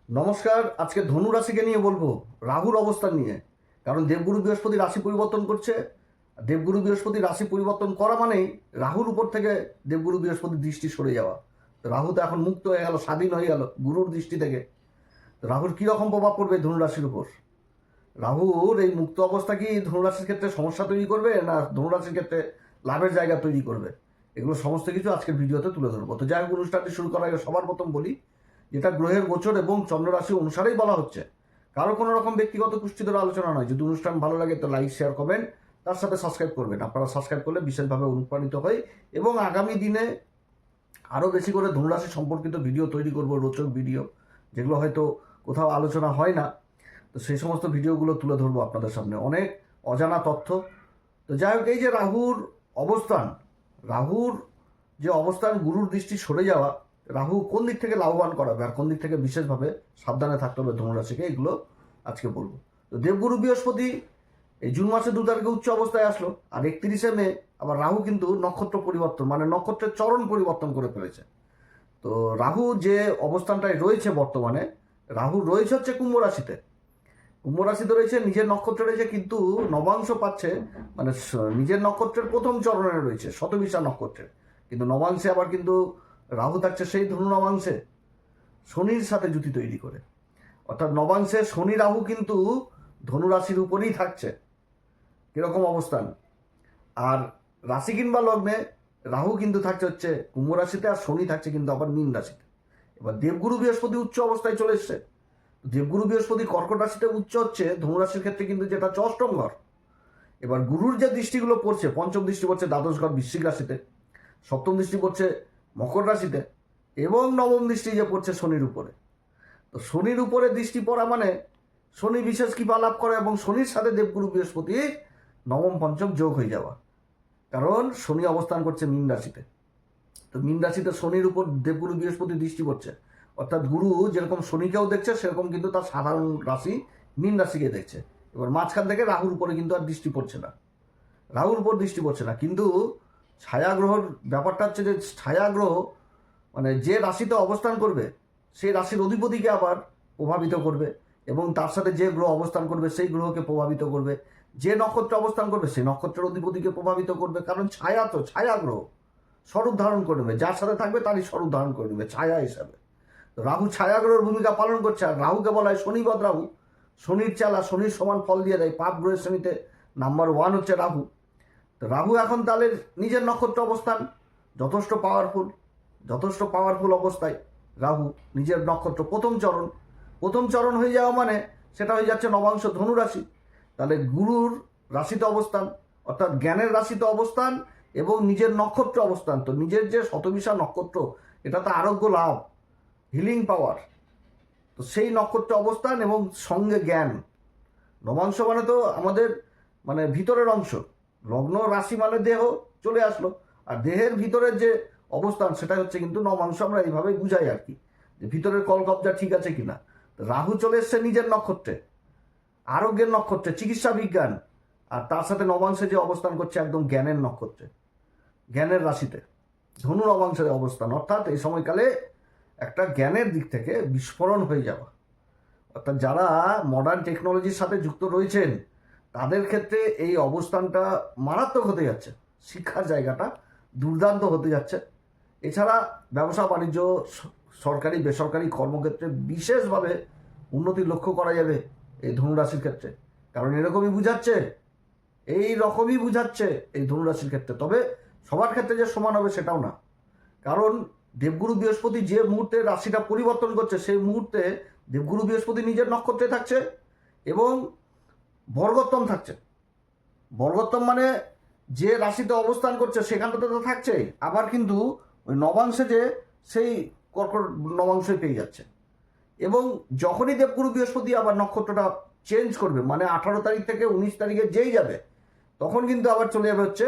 নমস্কার। আজকে ধনু রাশিকে নিয়ে বলবো, রাহুর অবস্থান নিয়ে। কারণ দেবগুরু বৃহস্পতি রাশি পরিবর্তন করছে। দেবগুরু বৃহস্পতি রাশি পরিবর্তন করা মানেই রাহুর উপর থেকে দেবগুরু বৃহস্পতির দৃষ্টি সরে যাওয়া। তো রাহু তো এখন মুক্ত হয়ে গেল, স্বাধীন হয়ে গেল গুরুর দৃষ্টি থেকে। তো রাহুর কীরকম প্রভাব পড়বে ধনু রাশির উপর? রাহুর এই মুক্ত অবস্থা কি ধনুরাশির ক্ষেত্রে সমস্যা তৈরি করবে, না ধনুরাশির ক্ষেত্রে লাভের জায়গা তৈরি করবে? এগুলো সমস্ত কিছু আজকের ভিডিওতে তুলে ধরবো। তো যাই হোক, অনুষ্ঠানটি শুরু করার আগে সবার প্রথম বলি, যেটা গ্রহের গোচর এবং চন্দ্ররাশি অনুসারেই বলা হচ্ছে, কারো কোনো রকম ব্যক্তিগত পুষ্টিধর আলোচনা নয়। যদি অনুষ্ঠান ভালো লাগে তো লাইক, শেয়ার, কমেন্ট, তার সাথে সাবস্ক্রাইব করবেন। আপনারা সাবস্ক্রাইব করলে বিশেষভাবে অনুপ্রাণিত হই এবং আগামী দিনে আরও বেশি করে ধনুরাশি সম্পর্কিত ভিডিও তৈরি করব, রোচক ভিডিও, যেগুলো হয়তো কোথাও আলোচনা হয় না। তো সেই সমস্ত ভিডিওগুলো তুলে ধরবো আপনাদের সামনে, অনেক অজানা তথ্য। তো যাই হোক, এই যে রাহুর অবস্থান, রাহুর যে অবস্থান, গুরুর দৃষ্টি সরে যাওয়া, রাহু কোন দিক থেকে লাভবান করাবে আর কোন দিক থেকে বিশেষভাবে সাবধানে থাকতে হবে ধনুরাশিকে, এগুলো আজকে বলবো। তো দেবগুরু বৃহস্পতি এই জুন মাসে 2 তারিখে উচ্চ অবস্থায় আসলো, আর 31শে মে আবার রাহু কিন্তু নক্ষত্র পরিবর্তন, মানে নক্ষত্রের চরণ পরিবর্তন করে ফেলেছে। তো রাহু যে অবস্থানটায় রয়েছে বর্তমানে, রাহু রয়েছে হচ্ছে কুম্ভ রাশিতে। কুম্ভ রাশিতে রয়েছে, নিজের নক্ষত্রে রয়েছে, কিন্তু নবাংশ পাচ্ছে, মানে নিজের নক্ষত্রের প্রথম চরণে রয়েছে শতবিশা নক্ষত্রের, কিন্তু নবাংশে আবার কিন্তু রাহু থাকছে সেই ধনু নবাংশে শনির সাথে জুতি তৈরি করে। অর্থাৎ নবাংশে শনি রাহু কিন্তু ধনু রাশির উপরেই থাকছে। কিরকম অবস্থান? আর রাশি কিংবা লগ্নে রাহু কিন্তু থাকছে হচ্ছে কুম্ভ রাশিতে, আর শনি থাকছে কিন্তু আবার মীন রাশিতে। এবার দেবগুরু বৃহস্পতি উচ্চ অবস্থায় চলে এসছে। দেবগুরু বৃহস্পতি কর্কট রাশিতে উচ্চ হচ্ছে, ধনুরাশির ক্ষেত্রে কিন্তু যেটা অষ্টম ঘর। এবার গুরুর যে দৃষ্টিগুলো পড়ছে, পঞ্চম দৃষ্টি পড়ছে দ্বাদশ ঘর বৃশ্চিক রাশিতে, সপ্তম দৃষ্টি পড়ছে মকর রাশিতে, এবং নবম দৃষ্টি যে পড়ছে শনির উপরে। তো শনির উপরে দৃষ্টি পড়া মানে শনি বিশেষ কৃপা লাভ করে, এবং শনির সাথে দেবগুরু বৃহস্পতি নবম পঞ্চম যোগ হয়ে যাওয়া। কারণ শনি অবস্থান করছে মীন রাশিতে। তো মীন রাশিতে শনির উপর দেবগুরু বৃহস্পতি দৃষ্টি পড়ছে, অর্থাৎ গুরু যেরকম শনিকেও দেখছে, সেরকম কিন্তু তার সাধারণ রাশি মীন রাশিকে দেখছে। এবার মাঝখান থেকে রাহুর উপরে কিন্তু আর দৃষ্টি পড়ছে না, রাহুর উপর দৃষ্টি পড়ছে না। কিন্তু ছায়াগ্রহর ব্যাপারটা হচ্ছে যে ছায়াগ্রহ মানে যে রাশিতে অবস্থান করবে সেই রাশির অধিপতিকে আবার প্রভাবিত করবে, এবং তার সাথে যে গ্রহ অবস্থান করবে সেই গ্রহকে প্রভাবিত করবে, যে নক্ষত্রে অবস্থান করবে সেই নক্ষত্রের অধিপতিকে প্রভাবিত করবে। কারণ ছায়া তো ছায়া গ্রহ স্বরূপ ধারণ করে নেবে, যার সাথে থাকবে তারই স্বরূপ ধারণ করে নেবে ছায়া হিসাবে। রাহু ছায়াগ্রহের ভূমিকা পালন করছে, আর রাহুকে বলা হয় শনিবদ রাহু, শনির চালা, শনির সমান ফল দিয়ে দেয়। পাপ গ্রহের শ্রেণীতে নাম্বার 1 হচ্ছে রাহু। তো রাহু এখন তাহলে নিজের নক্ষত্র অবস্থান যথেষ্ট পাওয়ারফুল, যথেষ্ট পাওয়ারফুল অবস্থায় রাহু নিজের নক্ষত্র প্রথম চরণ হয়ে যাওয়া মানে সেটা হয়ে যাচ্ছে নবাংশ ধনু রাশি। তাহলে গুরুর রাশিতে অবস্থান, অর্থাৎ জ্ঞানের রাশিতে অবস্থান এবং নিজের নক্ষত্র অবস্থান। তো নিজের যে শতবিশা নক্ষত্র, এটা তো আরোগ্য লাভ, হিলিং পাওয়ার। তো সেই নক্ষত্র অবস্থান এবং সঙ্গে জ্ঞান। নবাংশ মানে তো আমাদের মানে ভিতরের অংশ, লগ্ন রাশি মানে দেহ চলে আসলো, আর দেহের ভিতরের যে অবস্থান সেটা হচ্ছে কিন্তু নবাংশ। আমরা এইভাবে বুঝাই আর কি, যে ভিতরের কলকবজা ঠিক আছে কিনা। রাহু চলে এসছে নিজের নক্ষত্রে, আরোগ্যের নক্ষত্রে, চিকিৎসা বিজ্ঞান, আর তার সাথে নবাংশে যে অবস্থান করছে একদম জ্ঞানের নক্ষত্রে, জ্ঞানের রাশিতে ধনু নবাংশের অবস্থান। অর্থাৎ এই সময়কালে একটা জ্ঞানের দিক থেকে বিস্ফোরণ হয়ে যাওয়া। অর্থাৎ যারা মডার্ন টেকনোলজির সাথে যুক্ত রয়েছেন তাদের ক্ষেত্রে এই অবস্থানটা মারাত্মক হতে যাচ্ছে, শিক্ষার জায়গাটা দুর্দান্ত হতে যাচ্ছে। এছাড়া ব্যবসা বাণিজ্য, সরকারি বেসরকারি কর্মক্ষেত্রে বিশেষভাবে উন্নতি লক্ষ্য করা যাবে এই ধনুরাশির ক্ষেত্রে। কারণ এরকমই বুঝাচ্ছে, এই রকমই বুঝাচ্ছে এই ধনুরাশির ক্ষেত্রে। তবে সবার ক্ষেত্রে যে সমান হবে সেটাও না, কারণ দেবগুরু বৃহস্পতি যে মুহূর্তে রাশিটা পরিবর্তন করছে সেই মুহূর্তে দেবগুরু বৃহস্পতি নিজের নক্ষত্রে থাকছে এবং বর্গোত্তম থাকছে। বর্গোত্তম মানে যে রাশিতে অবস্থান করছে সেখানটাতে তো থাকছেই, আবার কিন্তু ওই নবাংশে যে সেই কর্কট নবাংশে পেয়ে যাচ্ছে। এবং যখনই দেবগুরু বৃহস্পতি আবার নক্ষত্রটা চেঞ্জ করবে, মানে 18 তারিখ থেকে 19 তারিখে যেই যাবে, তখন কিন্তু আবার চলে যাবে হচ্ছে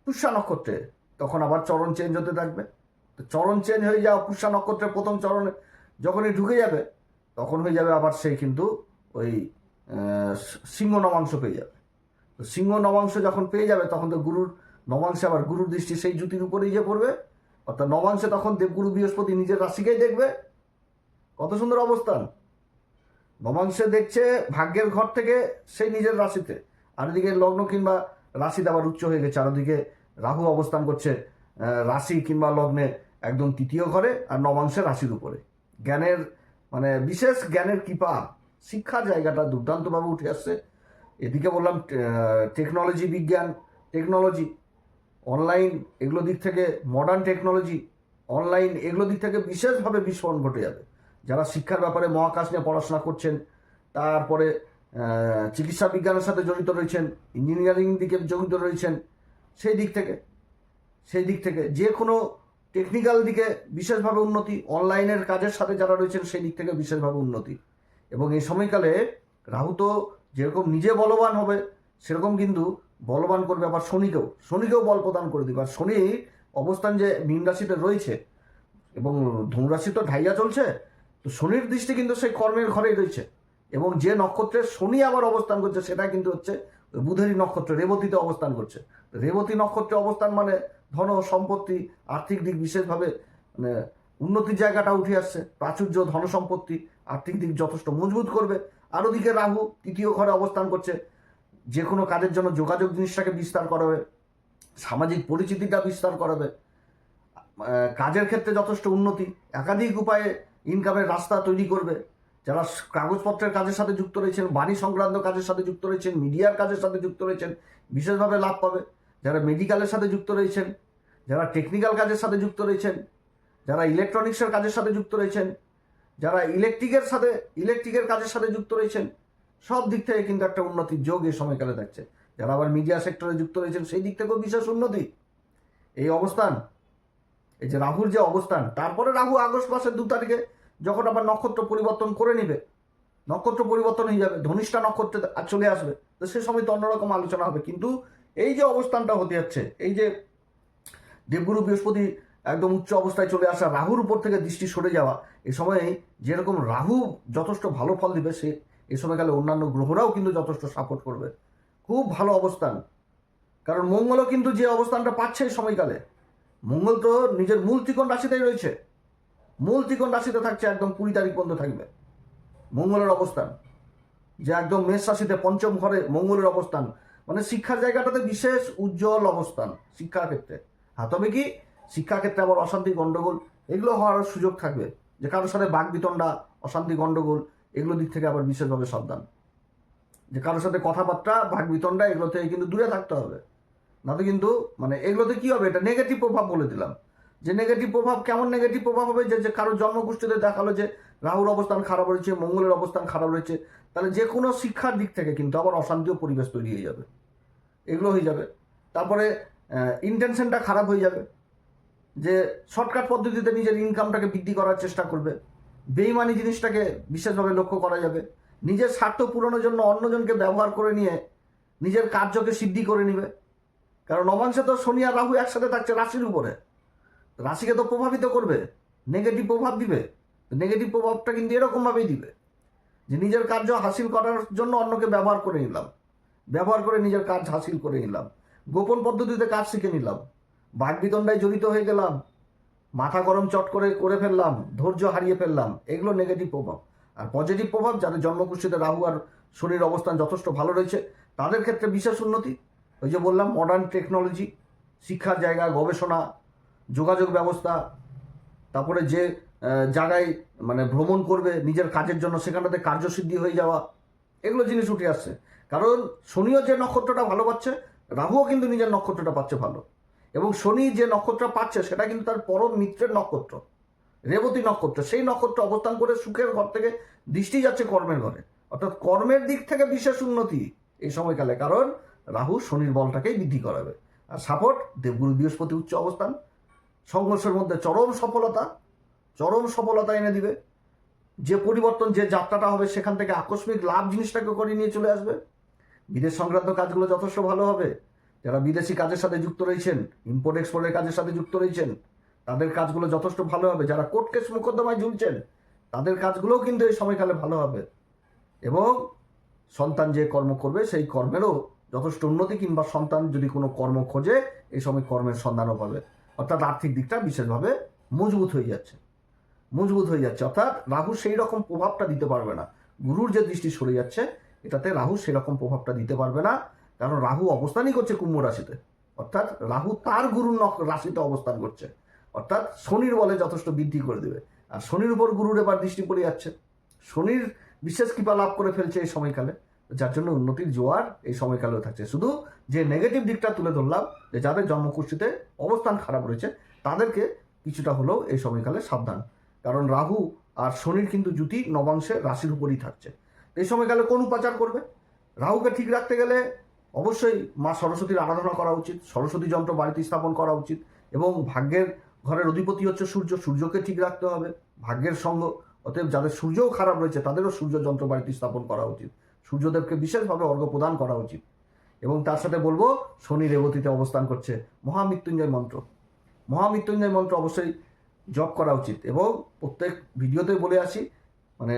পুষ্যা নক্ষত্রে, তখন আবার চরণ চেঞ্জ হতে থাকবে। তো চরণ চেঞ্জ হয়ে যাওয়া পুষ্যা নক্ষত্রের প্রথম চরণে যখনই ঢুকে যাবে, তখন হয়ে যাবে আবার সেই কিন্তু ওই সিংহ নবাংশ পেয়ে যাবে। তো সিংহ নবাংশ যখন পেয়ে যাবে তখন তো গুরুর নবাংশে আবার গুরুর দৃষ্টি সেই জ্যোতির উপরেই যে পড়বে। অর্থাৎ নবাংশে তখন দেবগুরু বৃহস্পতি নিজের রাশিকেই দেখবে। কত সুন্দর অবস্থান! নবাংশে দেখছে ভাগ্যের ঘর থেকে সেই নিজের রাশিতে, আর এদিকে লগ্ন কিংবা রাশিতে আবার উচ্চ হয়ে গেছে, আর ওদিকে রাহু অবস্থান করছে রাশি কিংবা লগ্নে একদম তৃতীয় ঘরে আর নবাংশে রাশির উপরে। জ্ঞানের মানে বিশেষ জ্ঞানের কৃপা, শিক্ষার জায়গাটা দুর্দান্তভাবে উঠে আসছে। এদিকে বললাম টেকনোলজি, বিজ্ঞান, টেকনোলজি, অনলাইন, এগুলো দিক থেকে মডার্ন টেকনোলজি, অনলাইন, এগুলো দিক থেকে বিশেষভাবে বিস্ফোরণ ঘটে যাবে। যারা শিক্ষার ব্যাপারে মহাকাশ নিয়ে পড়াশোনা করছেন, তারপরে চিকিৎসা বিজ্ঞানের সাথে জড়িত রয়েছেন, ইঞ্জিনিয়ারিং দিকে জড়িত রয়েছেন, সেই দিক থেকে যে কোনো টেকনিক্যাল দিকে বিশেষভাবে উন্নতি, অনলাইনের কাজের সাথে যারা রয়েছেন সেই দিক থেকে বিশেষভাবে উন্নতি। এবং এই সময়কালে রাহু তো যেরকম নিজে বলবান হবে, সেরকম কিন্তু বলবান করবে আবার শনিকেও বল প্রদান করে দিবে। আর শনি অবস্থান যে মীন রাশিতে রয়েছে এবং ধনুরাশি তো ঢাইয়া চলছে, তো শনির দৃষ্টি কিন্তু সেই কর্মের ঘরেই রয়েছে। এবং যে নক্ষত্রে শনি আবার অবস্থান করছে সেটা কিন্তু হচ্ছে বুধেরই নক্ষত্র, রেবতীতে অবস্থান করছে। রেবতী নক্ষত্রে অবস্থান মানে ধন সম্পত্তি, আর্থিক দিক বিশেষভাবে মানে উন্নতির জায়গাটা উঠে আসছে, প্রাচুর্য, ধন সম্পত্তি, আর্থিক দিক যথেষ্ট মজবুত করবে। আর ওদিকে রাহু তৃতীয় ঘরে অবস্থান করছে, যে কোনো কাজের জন্য যোগাযোগ জিনিসটাকে বিস্তার করাবে, সামাজিক পরিচিতিটা বিস্তার করাবে, কাজের ক্ষেত্রে যথেষ্ট উন্নতি, একাধিক উপায়ে ইনকামের রাস্তা তৈরি করবে। যারা কাগজপত্রের কাজের সাথে যুক্ত রয়েছেন, বাণী সংক্রান্ত কাজের সাথে যুক্ত রয়েছেন, মিডিয়ার কাজের সাথে যুক্ত রয়েছেন, বিশেষভাবে লাভ পাবে। যারা মেডিকেলের সাথে যুক্ত রয়েছেন, যারা টেকনিক্যাল কাজের সাথে যুক্ত রয়েছেন, যারা ইলেকট্রনিক্সের কাজের সাথে যুক্ত রয়েছেন, যারা ইলেকট্রিকের কাজের সাথে যুক্ত রয়েছেন, সব দিক থেকে কিন্তু একটা উন্নতির যোগ এই সময়কালে থাকছে। যারা আবার মিডিয়া সেক্টরে যুক্ত রয়েছেন সেই দিক থেকেও বিশেষ উন্নতি। এই অবস্থান, এই যে রাহুর যে অবস্থান, তারপরে রাহু আগস্ট মাসের 2 তারিখে যখন আবার নক্ষত্র পরিবর্তন করে নিবে, নক্ষত্র পরিবর্তন হয়ে যাবে, ধনিষ্ঠা নক্ষত্রে চলে আসবে, তো সে সময় তো অন্যরকম আলোচনা হবে। কিন্তু এই যে অবস্থানটা হতে যাচ্ছে, এই যে দেবগুরু বৃহস্পতি একদম উচ্চ অবস্থায় চলে আসা, রাহুর উপর থেকে দৃষ্টি সরে যাওয়া, এই সময়ে যেরকম রাহু যথেষ্ট ভালো ফল দিবে, সে এই সময়কালে অন্যান্য গ্রহরাও কিন্তু যথেষ্ট সাপোর্ট করবে। খুব ভালো অবস্থান। কারণ মঙ্গলও কিন্তু যে অবস্থানটা পাচ্ছে এই সময়কালে, মঙ্গল তো নিজের মূল ত্রিকোণ রাশিতেই রয়েছে, মূল ত্রিকোণ রাশিতে থাকছে, একদম 20 তারিখ পর্যন্ত থাকবে মঙ্গলের অবস্থান, যে একদম মেষ রাশিতে পঞ্চম ঘরে মঙ্গলের অবস্থান, মানে শিক্ষার জায়গাটাতে বিশেষ উজ্জ্বল অবস্থান শিক্ষার ক্ষেত্রে। হ্যাঁ, তবে কি শিক্ষাক্ষেত্রে আবার অশান্তি গণ্ডগোল এগুলো হওয়ার সুযোগ থাকবে, যে কারোর সাথে বাকবিতণ্ডা, অশান্তি গণ্ডগোল, এগুলো দিক থেকে আবার বিশেষভাবে সাবধান। যে কারোর সাথে কথাবার্তা, বাকবিতণ্ডা, এগুলো থেকে কিন্তু দূরে থাকতে হবে। না তো কিন্তু মানে এগুলোতে কি হবে, এটা নেগেটিভ প্রভাব বলে দিলাম। যে নেগেটিভ প্রভাব, কেমন নেগেটিভ প্রভাব হবে, যে কারোর জন্মগোষ্ঠীতে দেখালো যে রাহুর অবস্থান খারাপ রয়েছে, মঙ্গলের অবস্থান খারাপ রয়েছে, তাহলে যে কোনো শিক্ষার দিক থেকে কিন্তু আবার অশান্তিও পরিবেশ তৈরি হয়ে যাবে, এগুলো হয়ে যাবে। তারপরে ইন্টেনশনটা খারাপ হয়ে যাবে, যে শর্টকাট পদ্ধতিতে নিজের ইনকামটাকে বৃদ্ধি করার চেষ্টা করবে, বেইমানি জিনিসটাকে বিশেষভাবে লক্ষ্য করা যাবে, নিজের স্বার্থ পূরণের জন্য অন্যজনকে ব্যবহার করে নিয়ে নিজের কার্যকে সিদ্ধি করে নিবে। কারণ নবাংশে তো শনি আর রাহু একসাথে থাকছে রাশির উপরে, রাশিকে তো প্রভাবিত করবে, নেগেটিভ প্রভাব দিবে। নেগেটিভ প্রভাবটা কিন্তু এরকমভাবেই দিবে যে নিজের কার্য হাসিল করার জন্য অন্যকে ব্যবহার করে নিলাম, ব্যবহার করে নিজের কাজ হাসিল করে নিলাম, গোপন পদ্ধতিতে কাজ শিখে নিলাম, বাকবিতণ্ডায় জড়িত হয়ে গেলাম, মাথা গরম চট করে ফেললাম, ধৈর্য হারিয়ে ফেললাম, এগুলো নেগেটিভ প্রভাব। আর পজিটিভ প্রভাব, যাদের জন্মকুষ্ঠিতে রাহু আর শনির অবস্থান যথেষ্ট ভালো রয়েছে, তাদের ক্ষেত্রে বিশেষ উন্নতি। ওই যে বললাম মডার্ন টেকনোলজি, শিক্ষার জায়গা, গবেষণা, যোগাযোগ ব্যবস্থা, তারপরে যে জায়গায় মানে ভ্রমণ করবে নিজের কাজের জন্য, সেখানটাতে কার্যসিদ্ধি হয়ে যাওয়া, এগুলো জিনিস উঠে আসছে। কারণ শনিও যে নক্ষত্রটা ভালো পাচ্ছে, রাহুও কিন্তু নিজের নক্ষত্রটা পাচ্ছে ভালো। এবং শনি যে নক্ষত্র পাচ্ছে সেটা কিন্তু তার পরম মিত্রের নক্ষত্র, রেবতী নক্ষত্র। সেই নক্ষত্র অবস্থান করে সুখের ঘর থেকে দৃষ্টি যাচ্ছে কর্মের ঘরে, অর্থাৎ কর্মের দিক থেকে বিশেষ উন্নতি এই সময়কালে। কারণ রাহু শনির বলটাকেই বৃদ্ধি করাবে। আর সাপোর্ট দেবগুরু বৃহস্পতি উচ্চ অবস্থান, সংঘর্ষের মধ্যে চরম সফলতা এনে দিবে। যে পরিবর্তন, যে যাত্রাটা হবে, সেখান থেকে আকস্মিক লাভ জিনিসটাকে করে নিয়ে চলে আসবে। বিদেশ সংক্রান্ত কাজগুলো যথেষ্ট ভালো হবে। যারা বিদেশি কাজের সাথে যুক্ত রয়েছেন, ইম্পোর্ট এক্সপোর্টের কাজের সাথে যুক্ত রয়েছেন, তাদের কাজগুলো যথেষ্ট ভালো হবে। যারা কোর্ট কেস মোকদ্দমায় ঝুলছেন, তাদের কাজগুলোও কিন্তু এই সময়কালে ভালো হবে। এবং সন্তান যে কর্ম করবে সেই কর্মেরও যথেষ্ট উন্নতি, কিংবা সন্তান যদি কোনো কর্ম খোঁজে এই সময় কর্মের সন্ধানও পাবে। অর্থাৎ আর্থিক দিকটা বিশেষভাবে মজবুত হয়ে যাচ্ছে। অর্থাৎ রাহু সেই রকম প্রভাবটা দিতে পারবে না, গুরুর যে দৃষ্টি সরে যাচ্ছে এটাতে রাহু সেরকম প্রভাবটা দিতে পারবে না, কারণ রাহু অবস্থানই করছে কুম্ভ রাশিতে, অর্থাৎ রাহু তার গুরুর রাশিতে অবস্থান করছে, অর্থাৎ শনির বলে যথেষ্ট বৃদ্ধি করে দেবে। আর শনির উপর গুরুর এবার দৃষ্টি পড়ে যাচ্ছে, শনির বিশেষ কৃপা লাভ করে ফেলছে এই সময়কালে, যার জন্য উন্নতির জোয়ার এই সময়কালেও থাকছে। শুধু যে নেগেটিভ দিকটা তুলে ধরলাম, যে যাদের জন্মকুষ্ঠিতে অবস্থান খারাপ রয়েছে তাদেরকে কিছুটা হলেও এই সময়কালে সাবধান, কারণ রাহু আর শনির কিন্তু জুতি নবাংশে রাশির উপরই থাকছে। এই সময়কালে কোন উপাচার করবে? রাহুকে ঠিক রাখতে গেলে অবশ্যই মা সরস্বতীর আরাধনা করা উচিত, সরস্বতী যন্ত্র বাড়িতে স্থাপন করা উচিত, এবং ভাগ্যের ঘরের অধিপতি হচ্ছে সূর্য, সূর্যকে ঠিক রাখতে হবে, ভাগ্যের সঙ্গ। অতএব যাদের সূর্যও খারাপ রয়েছে তাদেরও সূর্য যন্ত্র বাড়িতে স্থাপন করা উচিত, সূর্যদেবকে বিশেষভাবে অর্ঘ্য প্রদান করা উচিত। এবং তার সাথে বলবো, শনি রেবতীতে অবস্থান করছে, মহামৃত্যুঞ্জয় মন্ত্র, মহামৃত্যুঞ্জয় মন্ত্র অবশ্যই জপ করা উচিত। এবং প্রত্যেক ভিডিওতে বলে আসি, মানে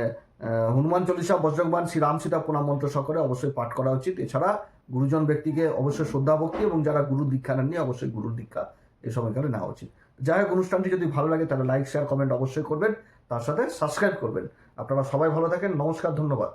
হনুমান চল্লিশা, বজ্রংবাণ, শ্রীরাম সীতা প্রণাম মন্ত্র সকলে অবশ্যই পাঠ করা উচিত। এছাড়া গুরুজন ব্যক্তিকে অবশ্যই শ্রদ্ধা ভক্তি, এবং যারা গুরু দীক্ষা নেননি অবশ্যই গুরুর দীক্ষা এই সময়কালে নেওয়া উচিত। যাই হোক, অনুষ্ঠানটি যদি ভালো লাগে তাহলে লাইক, শেয়ার, কমেন্ট অবশ্যই করবেন, তার সাথে সাবস্ক্রাইব করবেন। আপনারা সবাই ভালো থাকেন, নমস্কার, ধন্যবাদ।